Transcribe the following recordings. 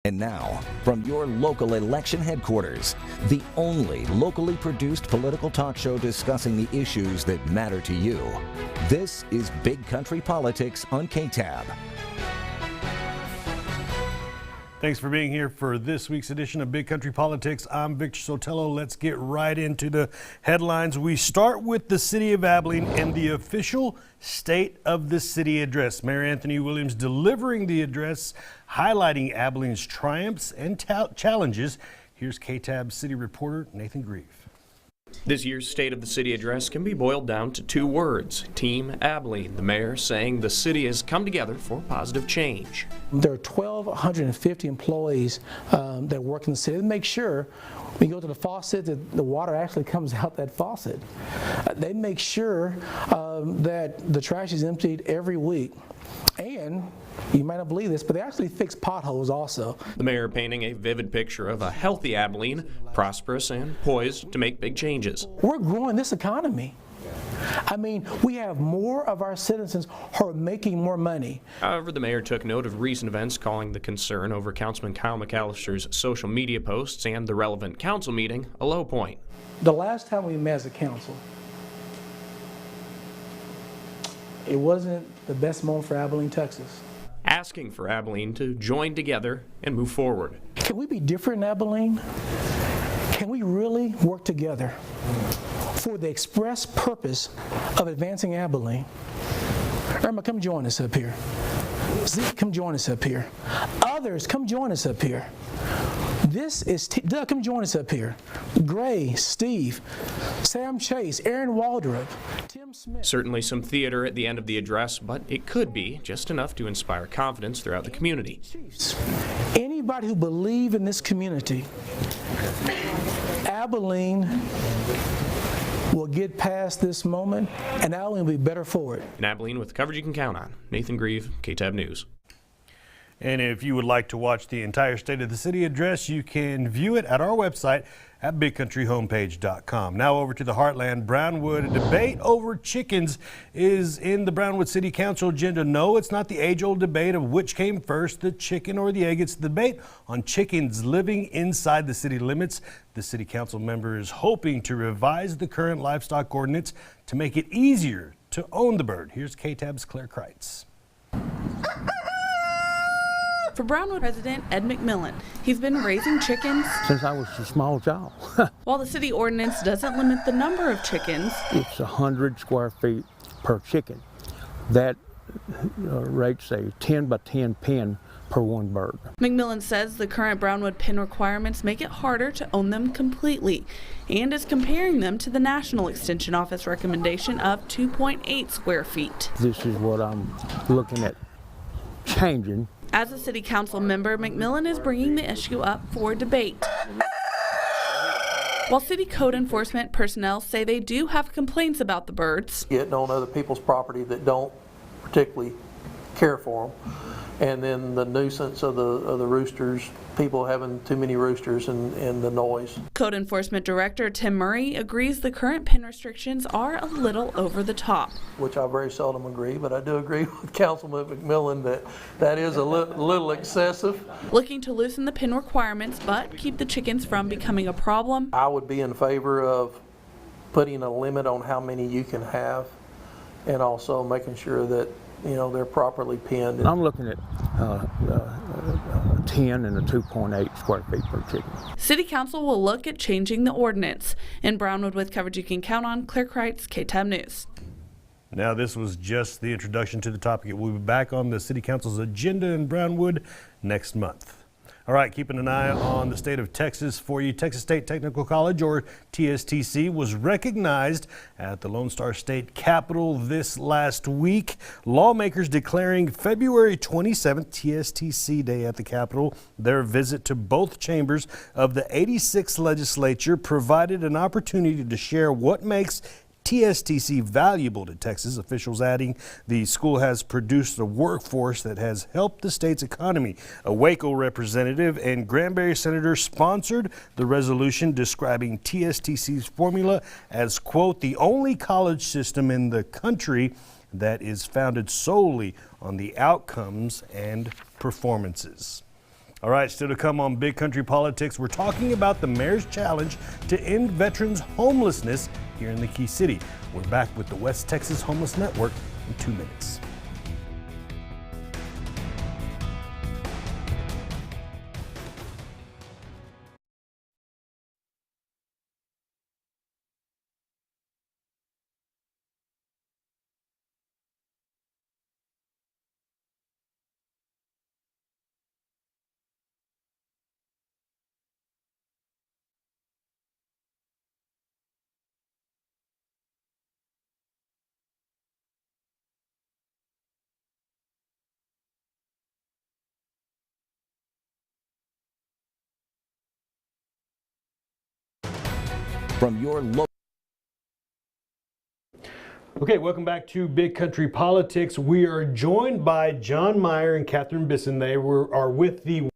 And now, from your local election headquarters, the only locally produced political talk show discussing the issues that matter to you. This is Big Country Politics on KTAB. Thanks for being here for this week's edition of Big Country Politics. I'm Victor Sotelo. Let's get right into the headlines. We start with the city of Abilene and the official State of the City address. Mayor Anthony Williams delivering the address, highlighting Abilene's triumphs and challenges. Here's KTAB city reporter Nathan Grieve. This year's State of the City address can be boiled down to two words: Team Abilene. The mayor saying the city has come together for positive change. There are 1,250 employees that work in the city to make sure when you go to the faucet that the water actually comes out that faucet. They make sure that the trash is emptied every week. And you might not believe this, but they actually fix potholes also. The mayor painting a vivid picture of a healthy Abilene, prosperous and poised to make big changes. We're growing this economy. I mean, we have more of our citizens who are making more money. However, the mayor took note of recent events, calling the concern over Councilman Kyle McAllister's social media posts and the relevant council meeting a low point. The last time we met as a council, it wasn't the best moment for Abilene, Texas. Asking for Abilene to join together and move forward. Can we be different in Abilene? Can we really work together for the express purpose of advancing Abilene? Irma, come join us up here. Zeke, come join us up here. Others, come join us up here. This is Doug, come join us up here. Gray, Steve, Sam Chase, Aaron Waldrop, Tim Smith. Certainly some theater at the end of the address, but it could be just enough to inspire confidence throughout the community. Anybody who believes in this community, Abilene will get past this moment, and Abilene will be better for it. In Abilene, with coverage you can count on. Nathan Grieve, KTAB News. And if you would like to watch the entire State of the City address, you can view it at our website at bigcountryhomepage.com. Now over to the heartland, Brownwood. A debate over chickens is in the Brownwood City Council agenda. No, it's not the age-old debate of which came first, the chicken or the egg. It's the debate on chickens living inside the city limits. The city council member is hoping to revise the current livestock ordinance to make it easier to own the bird. Here's KTAB's Claire Kreitz. For Brownwood resident Ed McMillan, he's been raising chickens since I was a small child. While the city ordinance doesn't limit the number of chickens, it's 100 square feet per chicken. That rates a 10 by 10 pen per one bird. McMillan says the current Brownwood pen requirements make it harder to own them completely and is comparing them to the National Extension Office recommendation of 2.8 square feet. This is what I'm looking at changing. As a city council member, McMillan is bringing the issue up for debate. While city code enforcement personnel say they do have complaints about the birds. Getting on other people's property that don't particularly care for them. And then the nuisance of the roosters, people having too many roosters and the noise. Code Enforcement Director Tim Murray agrees the current pen restrictions are a little over the top. Which I very seldom agree, but I do agree with Councilman McMillan that is a little excessive. Looking to loosen the pen requirements but keep the chickens from becoming a problem. I would be in favor of putting a limit on how many you can have and also making sure that they're properly penned. I'm looking at 10 and a 2.8 square feet per chicken. City Council will look at changing the ordinance. In Brownwood, with coverage you can count on, Claire Kreitz, KTAB News. Now, this was just the introduction to the topic. We'll be back on the City Council's agenda in Brownwood next month. All right, keeping an eye on the state of Texas for you. Texas State Technical College, or TSTC, was recognized at the Lone Star State Capitol this last week. Lawmakers declaring February 27th TSTC Day at the Capitol. Their visit to both chambers of the 86th legislature provided an opportunity to share what makes TSTC valuable to Texas, officials adding the school has produced a workforce that has helped the state's economy. A Waco representative and Granbury senator sponsored the resolution describing TSTC's formula as, quote, the only college system in the country that is founded solely on the outcomes and performances. All right, still to come on Big Country Politics, we're talking about the mayor's challenge to end veterans' homelessness here in the Key City. We're back with the West Texas Homeless Network in 2 minutes. From your local Okay, welcome back to Big Country Politics. We are joined by John Meyer and Catherine Bisson. They are with the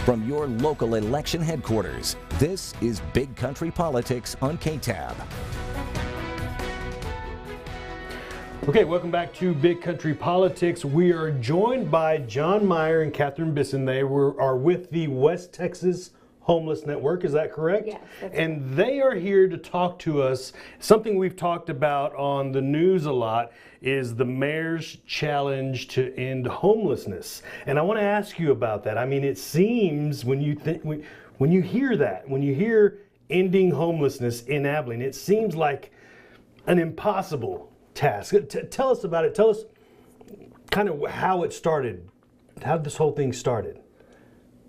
From your local election headquarters, this is Big Country Politics on KTAB. Okay, welcome back to Big Country Politics. We are joined by John Meyer and Catherine Bisson. They are with the West Texas Homeless Network, is that correct? Yes, that's and they are here to talk to us. Something we've talked about on the news a lot is the mayor's challenge to end homelessness. And I want to ask you about that. I mean, it seems when you hear that, when you hear ending homelessness in Abilene, it seems like an impossible task. Tell us about it. Tell us kind of how it started, how this whole thing started.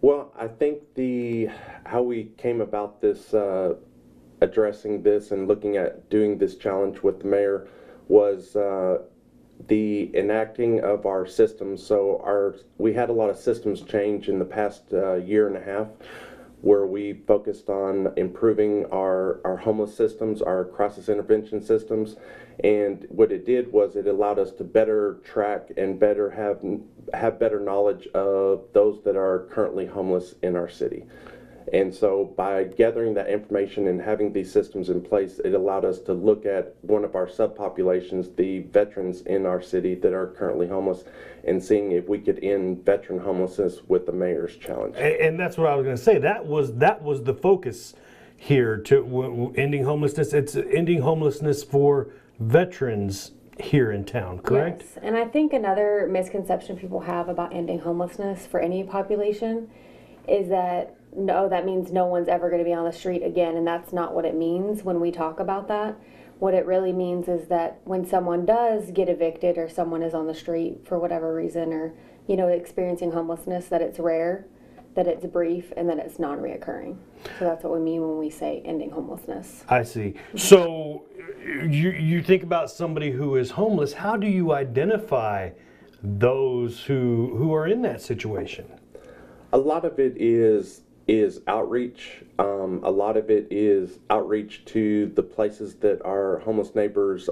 Well, I think how we came about this, addressing this and looking at doing this challenge with the mayor was the enacting of our systems. So we had a lot of systems change in the past year and a half, where we focused on improving our homeless systems, our crisis intervention systems. And what it did was it allowed us to better track and better have better knowledge of those that are currently homeless in our city. And so by gathering that information and having these systems in place, it allowed us to look at one of our subpopulations, the veterans in our city that are currently homeless, and seeing if we could end veteran homelessness with the mayor's challenge. And that's what I was going to say. That was the focus here to ending homelessness. It's ending homelessness for veterans here in town, correct? Yes, and I think another misconception people have about ending homelessness for any population is that that means no one's ever going to be on the street again, and that's not what it means when we talk about that. What it really means is that when someone does get evicted or someone is on the street for whatever reason, or experiencing homelessness, that it's rare, that it's brief, and that it's non-reoccurring. So that's what we mean when we say ending homelessness. I see. So you think about somebody who is homeless. How do you identify those who are in that situation? A lot of it is outreach. A lot of it is outreach to the places that our homeless neighbors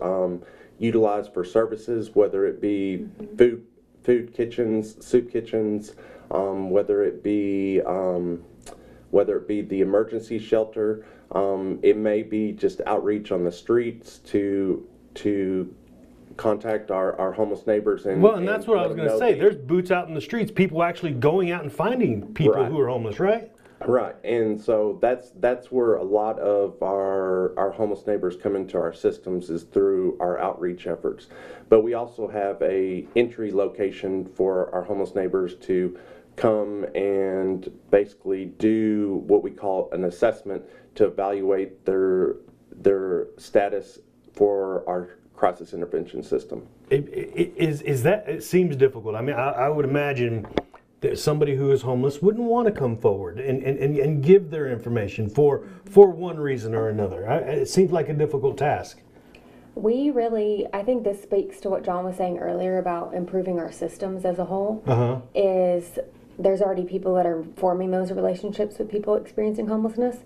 utilize for services, whether it be food kitchens, soup kitchens, whether it be the emergency shelter. It may be just outreach on the streets to contact our homeless neighbors and Well, and that's what I let was them going to know say. There's boots out in the streets, people actually going out and finding people Right. who are homeless, right? Right, and so that's where a lot of our homeless neighbors come into our systems, is through our outreach efforts. But we also have a entry location for our homeless neighbors to come and basically do what we call an assessment to evaluate their status for our crisis intervention system. It seems difficult. I mean, I would imagine that somebody who is homeless wouldn't want to come forward and give their information for one reason or another. It seems like a difficult task. I think this speaks to what John was saying earlier about improving our systems as a whole, is there's already people that are forming those relationships with people experiencing homelessness,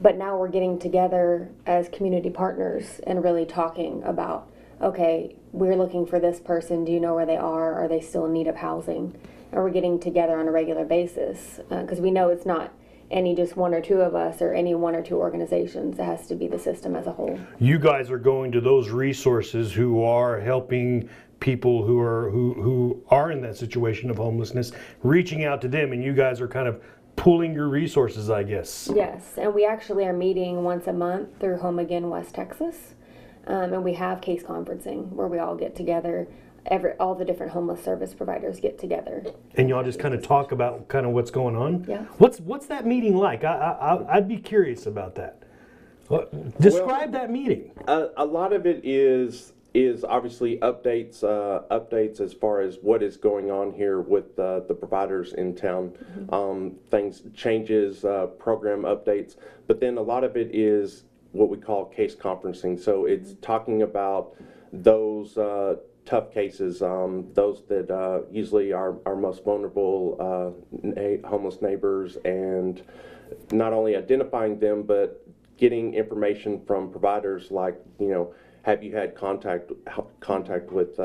but now we're getting together as community partners and really talking about, okay, we're looking for this person, do you know where they are? Are they still in need of housing? And we're getting together on a regular basis, because we know it's not any just one or two of us or any one or two organizations. It has to be the system as a whole. You guys are going to those resources who are helping people who are in that situation of homelessness, reaching out to them, and you guys are kind of pooling your resources, I guess. Yes, and we actually are meeting once a month through Home Again West Texas, and we have case conferencing where we all get together. All the different homeless service providers get together. And y'all just kind of talk about kind of what's going on? Yeah. What's that meeting like? I'd be curious about that. Describe that meeting. A lot of it is obviously updates as far as what is going on here with the providers in town, changes, program updates. But then a lot of it is what we call case conferencing. So it's talking about those tough cases, those that usually are our most vulnerable homeless neighbors, and not only identifying them, but getting information from providers like, have you had contact with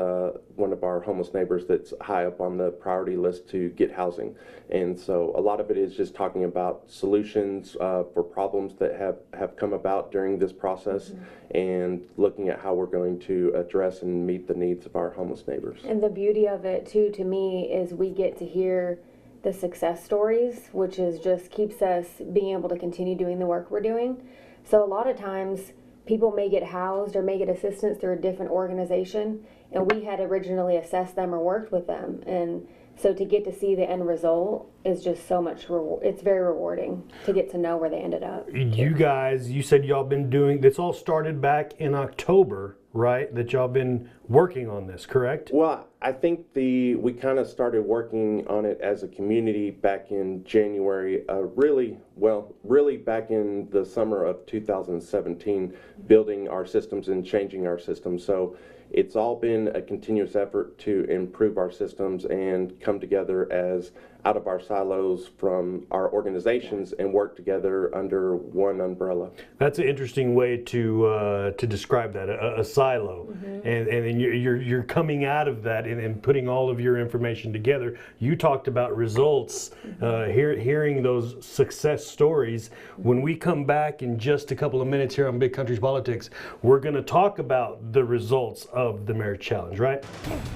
one of our homeless neighbors that's high up on the priority list to get housing? And so a lot of it is just talking about solutions for problems that have come about during this process, and looking at how we're going to address and meet the needs of our homeless neighbors. And the beauty of it too, to me, is we get to hear the success stories, which is just keeps us being able to continue doing the work we're doing. So a lot of times people may get housed or may get assistance through a different organization, and we had originally assessed them or worked with them, and so to get to see the end result is just so much it's very rewarding to get to know where they ended up. You guys, you said y'all been doing this, all started back in October, right? That y'all been working on this, correct? Well, I think we kind of started working on it as a community back in January, really back in the summer of 2017, building our systems and changing our systems. So it's all been a continuous effort to improve our systems and come together as out of our silos from our organizations and work together under one umbrella. That's an interesting way to describe that, a silo. And then you're coming out of that and putting all of your information together. You talked about results, hearing those success stories. When we come back in just a couple of minutes here on Big Country Politics, we're going to talk about the results of the Mayor's Challenge, right?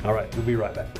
All right, we'll be right back.